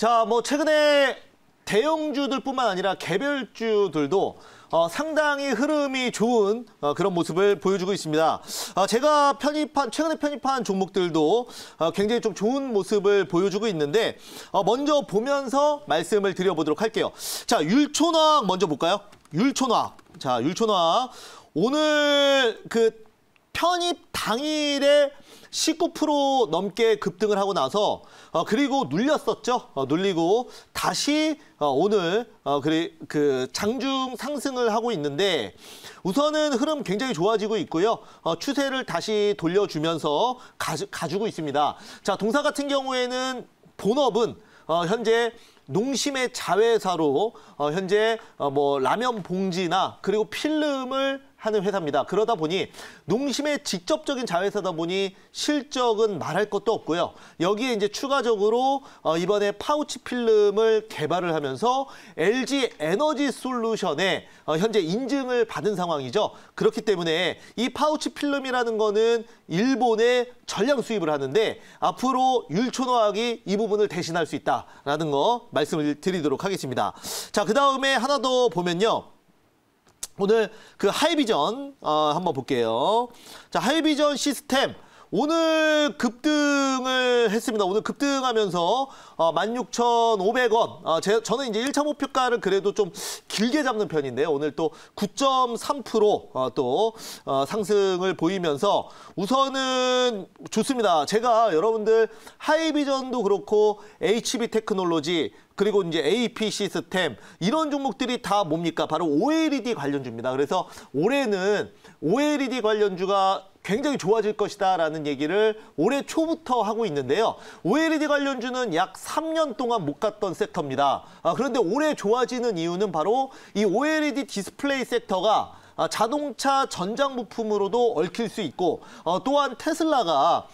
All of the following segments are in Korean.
자, 뭐 최근에 대형주들뿐만 아니라 개별주들도 상당히 흐름이 좋은 그런 모습을 보여주고 있습니다. 제가 최근에 편입한 종목들도 굉장히 좀 좋은 모습을 보여주고 있는데 먼저 보면서 말씀을 드려보도록 할게요. 자, 율촌화학 먼저 볼까요? 율촌화학. 자, 율촌화학. 오늘 그 편입 당일에 19% 넘게 급등을 하고 나서 그리고 눌렸었죠. 눌리고 다시 오늘 그 장중 상승을 하고 있는데 우선은 흐름 굉장히 좋아지고 있고요. 추세를 다시 돌려주면서 가지고 있습니다. 자, 동사 같은 경우에는 본업은 현재 농심의 자회사로 현재 뭐 라면 봉지나 그리고 필름을 하는 회사입니다. 그러다 보니 농심의 직접적인 자회사다 보니 실적은 말할 것도 없고요. 여기에 이제 추가적으로 이번에 파우치 필름을 개발을 하면서 LG 에너지 솔루션에 현재 인증을 받은 상황이죠. 그렇기 때문에 이 파우치 필름이라는 거는 일본에 전량 수입을 하는데 앞으로 율촌화학이 이 부분을 대신할 수 있다라는 거 말씀을 드리도록 하겠습니다. 자, 그다음에 하나 더 보면요. 오늘 그 하이비전 한번 볼게요. 자, 하이비전 시스템 오늘 급등을 했습니다. 오늘 급등하면서 16,500원. 저는 이제 1차 목표가를 그래도 좀 길게 잡는 편인데요. 오늘 또 9.3% 또 상승을 보이면서 우선은 좋습니다. 제가 여러분들 하이비전도 그렇고 HB 테크놀로지 그리고 이제 AP 시스템 이런 종목들이 다 뭡니까? 바로 OLED 관련주입니다. 그래서 올해는 OLED 관련주가 굉장히 좋아질 것이다라는 얘기를 올해 초부터 하고 있는데요. OLED 관련주는 약 3년 동안 못 갔던 섹터입니다. 그런데 올해 좋아지는 이유는 바로 이 OLED 디스플레이 섹터가 자동차 전장 부품으로도 얽힐 수 있고 또한 테슬라가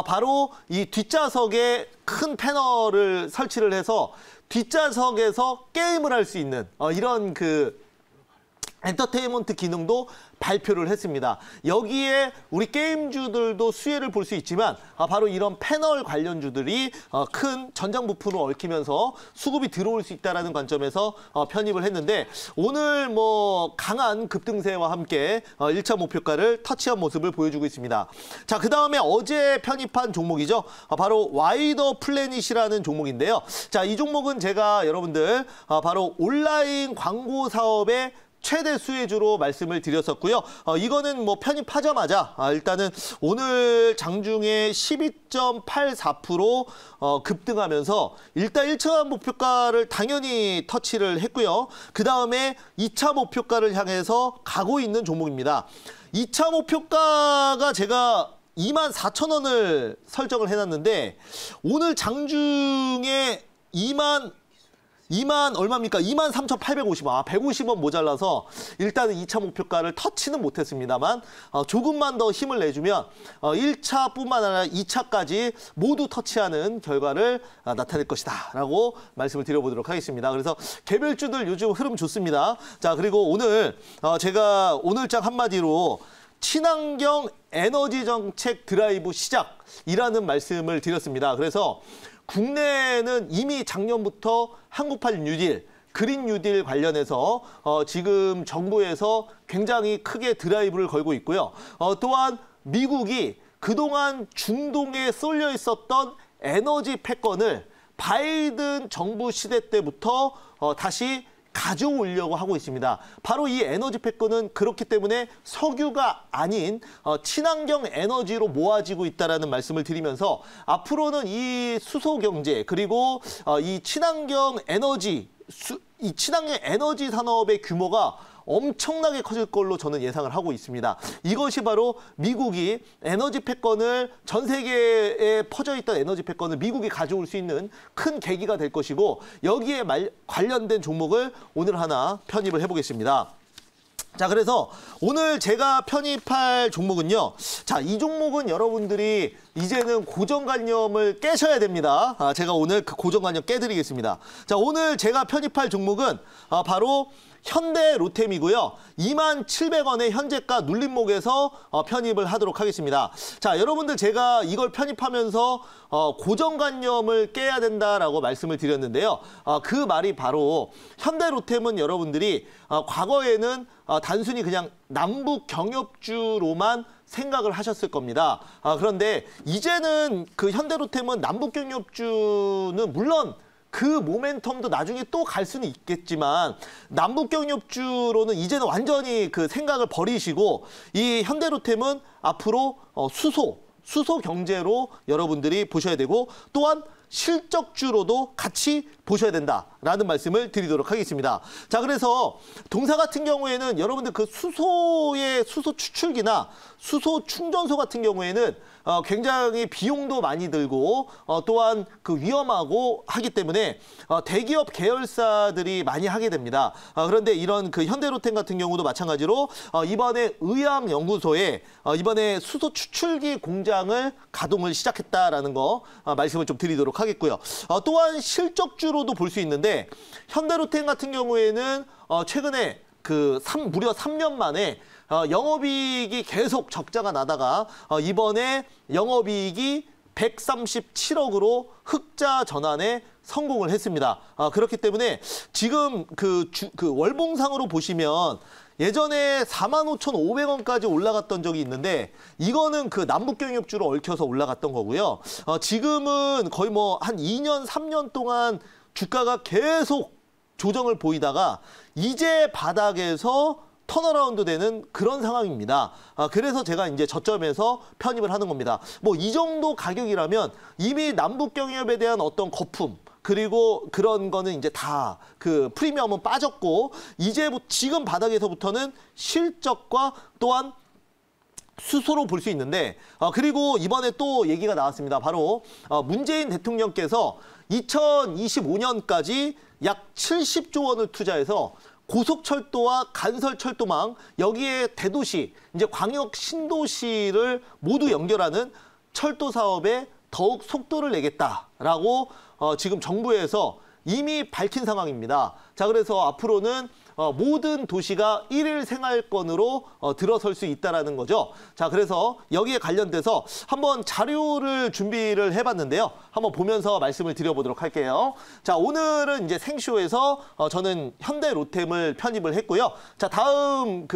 바로 이 뒷좌석에 큰 패널을 설치를 해서 뒷좌석에서 게임을 할 수 있는 이런 그 엔터테인먼트 기능도 발표를 했습니다. 여기에 우리 게임주들도 수혜를 볼 수 있지만 바로 이런 패널 관련주들이 큰 전장 부품으로 얽히면서 수급이 들어올 수 있다는 관점에서 편입을 했는데 오늘 뭐 강한 급등세와 함께 1차 목표가를 터치한 모습을 보여주고 있습니다. 자, 그다음에 어제 편입한 종목이죠. 바로 와이더 플래닛이라는 종목인데요. 자, 이 종목은 제가 여러분들 바로 온라인 광고 사업의 최대 수혜주로 말씀을 드렸었고요. 이거는 뭐 편입하자마자 일단은 오늘 장중에 12.84% 급등하면서 일단 1차 목표가를 당연히 터치를 했고요. 그 다음에 2차 목표가를 향해서 가고 있는 종목입니다. 2차 목표가가 제가 24,000원을 설정을 해놨는데 오늘 장중에 2만 얼마입니까? 23,850원. 150원 모자라서 일단은 2차 목표가를 터치는 못했습니다만 조금만 더 힘을 내주면 1차뿐만 아니라 2차까지 모두 터치하는 결과를 나타낼 것이다 라고 말씀을 드려보도록 하겠습니다. 그래서 개별주들 요즘 흐름 좋습니다. 자, 그리고 오늘 제가 오늘장 한마디로 친환경 에너지 정책 드라이브 시작이라는 말씀을 드렸습니다. 그래서 국내에는 이미 작년부터 한국판 뉴딜, 그린 뉴딜 관련해서 지금 정부에서 굉장히 크게 드라이브를 걸고 있고요. 또한 미국이 그동안 중동에 쏠려 있었던 에너지 패권을 바이든 정부 시대 때부터 다시 가져오려고 하고 있습니다. 바로 이 에너지 패권은 그렇기 때문에 석유가 아닌 친환경 에너지로 모아지고 있다는 말씀을 드리면서 앞으로는 이 수소 경제 그리고 이 친환경 에너지 산업의 규모가 엄청나게 커질 걸로 저는 예상을 하고 있습니다. 이것이 바로 미국이 에너지 패권을 전 세계에 퍼져 있던 에너지 패권을 미국이 가져올 수 있는 큰 계기가 될 것이고 여기에 관련된 종목을 오늘 하나 편입을 해보겠습니다. 자, 그래서 오늘 제가 편입할 종목은요. 자, 이 종목은 여러분들이 이제는 고정관념을 깨셔야 됩니다. 제가 오늘 그 고정관념 깨드리겠습니다. 자, 오늘 제가 편입할 종목은 바로 현대로템이고요. 27,000원의 현재가 눌림목에서 편입을 하도록 하겠습니다. 자, 여러분들 제가 이걸 편입하면서 고정관념을 깨야 된다라고 말씀을 드렸는데요. 그 말이 바로 현대로템은 여러분들이 과거에는 단순히 그냥 남북 경협주로만 생각을 하셨을 겁니다. 그런데 이제는 그 현대로템은 남북 경협주는 물론 그 모멘텀도 나중에 또 갈 수는 있겠지만 남북 경협주로는 이제는 완전히 그 생각을 버리시고 이 현대로템은 앞으로 수소 경제로 여러분들이 보셔야 되고 또한 실적주로도 같이 보셔야 된다라는 말씀을 드리도록 하겠습니다. 자, 그래서 동사 같은 경우에는 여러분들 그 수소의 수소 추출기나 수소 충전소 같은 경우에는 굉장히 비용도 많이 들고 또한 그 위험하고 하기 때문에 대기업 계열사들이 많이 하게 됩니다. 그런데 이런 그 현대로템 같은 경우도 마찬가지로 이번에 의암연구소에 이번에 수소 추출기 공장을 가동을 시작했다라는 거 말씀을 좀 드리도록 하겠고요. 또한 실적주로도 볼 수 있는데 현대로템 같은 경우에는 최근에 무려 3년 만에 영업이익이 계속 적자가 나다가 이번에 영업이익이 137억으로 흑자 전환에 성공을 했습니다. 그렇기 때문에 지금 그 월봉상으로 보시면 예전에 45,500원까지 올라갔던 적이 있는데 이거는 그 남북경협주로 얽혀서 올라갔던 거고요. 지금은 거의 뭐 한 2년, 3년 동안 주가가 계속 조정을 보이다가 이제 바닥에서 턴어라운드 되는 그런 상황입니다. 그래서 제가 이제 저점에서 편입을 하는 겁니다. 뭐 이 정도 가격이라면 이미 남북경협에 대한 어떤 거품 그리고 그런 거는 이제 다 그 프리미엄은 빠졌고 이제 지금 바닥에서부터는 실적과 또한 수소로 볼 수 있는데 그리고 이번에 또 얘기가 나왔습니다. 바로 문재인 대통령께서 2025년까지 약 70조 원을 투자해서 고속철도와 간설철도망 여기에 대도시 이제 광역 신도시를 모두 연결하는 철도 사업에 더욱 속도를 내겠다라고 지금 정부에서 이미 밝힌 상황입니다. 자, 그래서 앞으로는 모든 도시가 일일 생활권으로 들어설 수 있다라는 거죠. 자, 그래서 여기에 관련돼서 한번 자료를 준비를 해봤는데요. 한번 보면서 말씀을 드려보도록 할게요. 자, 오늘은 이제 생쇼에서 저는 현대로템을 편입을 했고요. 자, 다음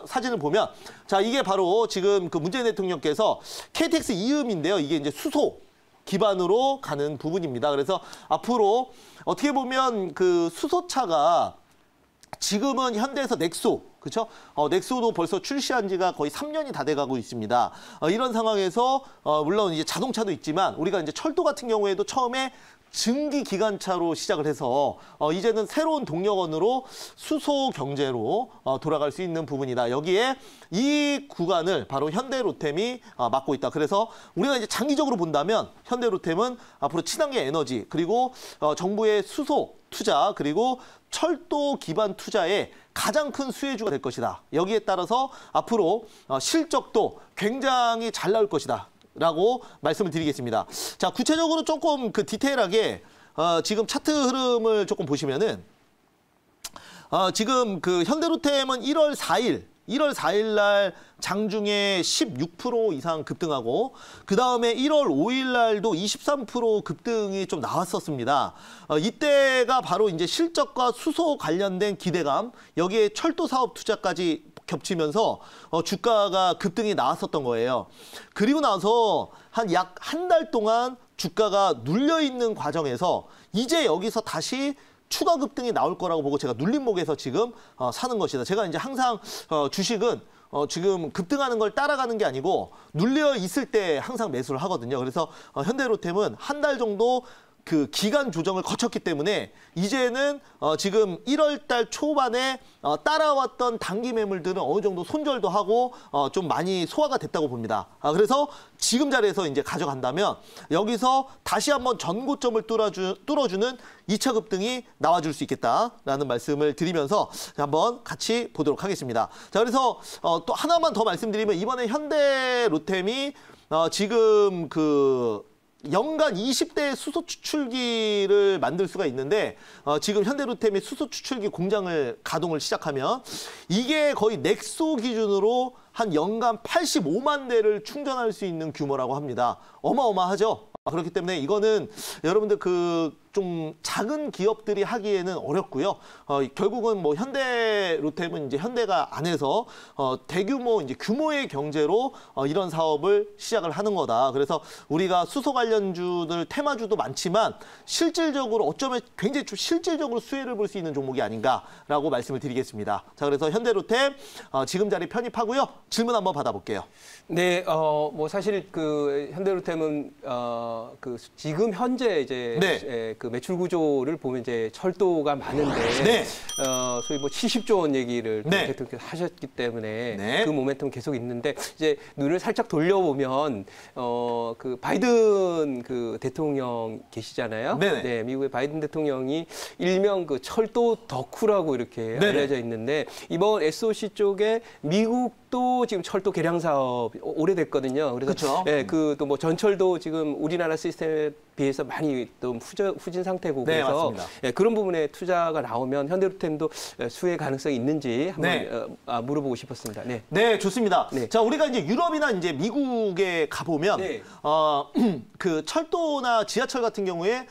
사진을 보면 자, 이게 바로 지금 그 문재인 대통령께서 KTX 이음인데요. 이게 이제 수소 기반으로 가는 부분입니다. 그래서 앞으로 어떻게 보면 그 수소차가 지금은 현대에서 넥소, 그렇죠? 넥소도 벌써 출시한 지가 거의 3년이 다 돼가고 있습니다. 이런 상황에서 물론 이제 자동차도 있지만 우리가 이제 철도 같은 경우에도 처음에 증기 기관차로 시작을 해서 이제는 새로운 동력원으로 수소 경제로 돌아갈 수 있는 부분이다. 여기에 이 구간을 바로 현대로템이 맡고 있다. 그래서 우리가 이제 장기적으로 본다면 현대로템은 앞으로 친환경 에너지 그리고 정부의 수소 투자 그리고 철도 기반 투자에 가장 큰 수혜주가 될 것이다. 여기에 따라서 앞으로 실적도 굉장히 잘 나올 것이다. 라고 말씀을 드리겠습니다. 자, 구체적으로 조금 그 디테일하게 지금 차트 흐름을 조금 보시면은 지금 그 현대로템은 1월 4일 날 장중에 16% 이상 급등하고 그 다음에 1월 5일 날도 23% 급등이 좀 나왔었습니다. 이때가 바로 이제 실적과 수소 관련된 기대감, 여기에 철도 사업 투자까지 겹치면서 주가가 급등이 나왔었던 거예요. 그리고 나서 약 한 달 동안 주가가 눌려있는 과정에서 이제 여기서 다시 추가 급등이 나올 거라고 보고 제가 눌림목에서 지금 사는 것이다. 제가 이제 항상 주식은 지금 급등하는 걸 따라가는 게 아니고 눌려 있을 때 항상 매수를 하거든요. 그래서 현대로템은 한 달 정도 그 기간 조정을 거쳤기 때문에 이제는 지금 1월 달 초반에 따라왔던 단기 매물들은 어느 정도 손절도 하고 좀 많이 소화가 됐다고 봅니다. 그래서 지금 자리에서 이제 가져간다면 여기서 다시 한번 전고점을 뚫어주는 2차 급등이 나와줄 수 있겠다라는 말씀을 드리면서 한번 같이 보도록 하겠습니다. 자, 그래서 또 하나만 더 말씀드리면 이번에 현대로템이 지금 연간 20대의 수소 추출기를 만들 수가 있는데 지금 현대로템이 수소 추출기 공장을 가동을 시작하면 이게 거의 넥소 기준으로 한 연간 85만 대를 충전할 수 있는 규모라고 합니다. 어마어마하죠? 그렇기 때문에 이거는 여러분들 좀 작은 기업들이 하기에는 어렵고요. 결국은 뭐 현대로템은 이제 현대가 안에서 대규모 이제 규모의 경제로 이런 사업을 시작을 하는 거다. 그래서 우리가 수소 관련주들 테마주도 많지만 실질적으로 어쩌면 굉장히 좀 실질적으로 수혜를 볼 수 있는 종목이 아닌가라고 말씀을 드리겠습니다. 자, 그래서 현대로템 지금 자리 편입하고요. 질문 한번 받아볼게요. 네, 뭐 사실 그 현대로템은 지금 현재 이제 네. 그 매출 구조를 보면 이제 철도가 많은데 네. 소위 뭐 70조 원 얘기를 네. 대통령께서 하셨기 때문에 네. 그 모멘텀 계속 있는데 이제 눈을 살짝 돌려보면 그 바이든 그 대통령 계시잖아요. 네네. 네, 미국의 바이든 대통령이 일명 그 철도 덕후라고 이렇게 네네. 알려져 있는데 이번 SOC 쪽에 미국도 지금 철도 개량 사업 오래됐거든요. 그래서 그쵸. 예, 그 또 뭐 전철도 지금 우리나라 시스템에 비해서 많이 좀 후진 상태고 네, 그래서 맞습니다. 예, 그런 부분에 투자가 나오면 현대로템도 수혜 가능성이 있는지 한번 네. 물어보고 싶었습니다. 네. 네, 좋습니다. 네. 자, 우리가 이제 유럽이나 이제 미국에 가보면, 네. 그 철도나 지하철 같은 경우에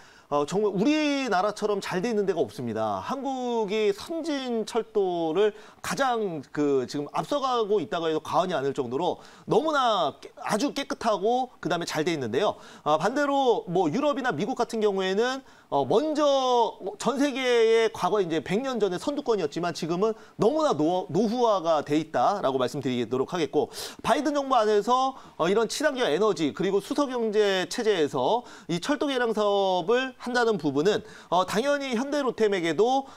정말 우리나라처럼 잘 돼 있는 데가 없습니다. 한국이 선진 철도를 가장 지금 앞서가고 있다고 해도 과언이 아닐 정도로 너무나 아주 깨끗하고 그다음에 잘 돼 있는데요. 반대로 뭐 유럽이나 미국 같은 경우에는 먼저 전 세계의 과거에 이제 100년 전에 선두권이었지만 지금은 너무나 노후화가 돼 있다라고 말씀드리도록 하겠고, 바이든 정부 안에서 이런 친환경 에너지 그리고 수소 경제 체제에서 이 철도 개량 사업을 한다는 부분은 당연히 현대로템에게도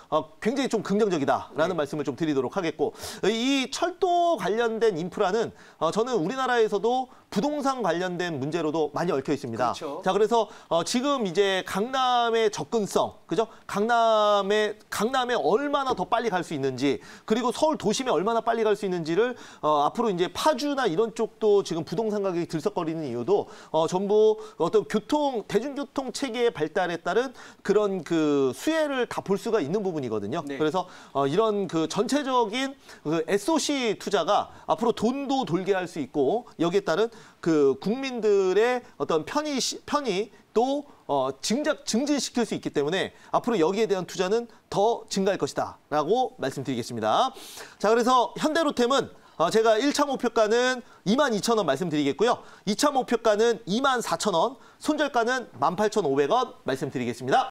굉장히 좀 긍정적이다라는 말씀을 좀 드리도록 하겠고, 이 철도 관련된 인프라는 저는 우리나라에서도 부동산 관련된 문제로도 많이 얽혀 있습니다. 그렇죠. 자, 그래서 지금 이제 강남의 접근성, 그죠? 강남에 얼마나 더 빨리 갈 수 있는지, 그리고 서울 도심에 얼마나 빨리 갈 수 있는지를 앞으로 이제 파주나 이런 쪽도 지금 부동산 가격이 들썩거리는 이유도 전부 어떤 대중교통 체계의 발달에 따른 그런 그 수혜를 다 볼 수가 있는 부분이거든요. 네. 그래서 이런 그 전체적인 그 SOC 투자가 앞으로 돈도 돌게 할 수 있고, 여기에 따른 그 국민들의 어떤 편의 또 증진시킬 수 있기 때문에 앞으로 여기에 대한 투자는 더 증가할 것이다라고 말씀드리겠습니다. 자, 그래서 현대로템은 제가 1차 목표가는 22,000원 말씀드리겠고요. 2차 목표가는 24,000원, 손절가는 18,500원 말씀드리겠습니다.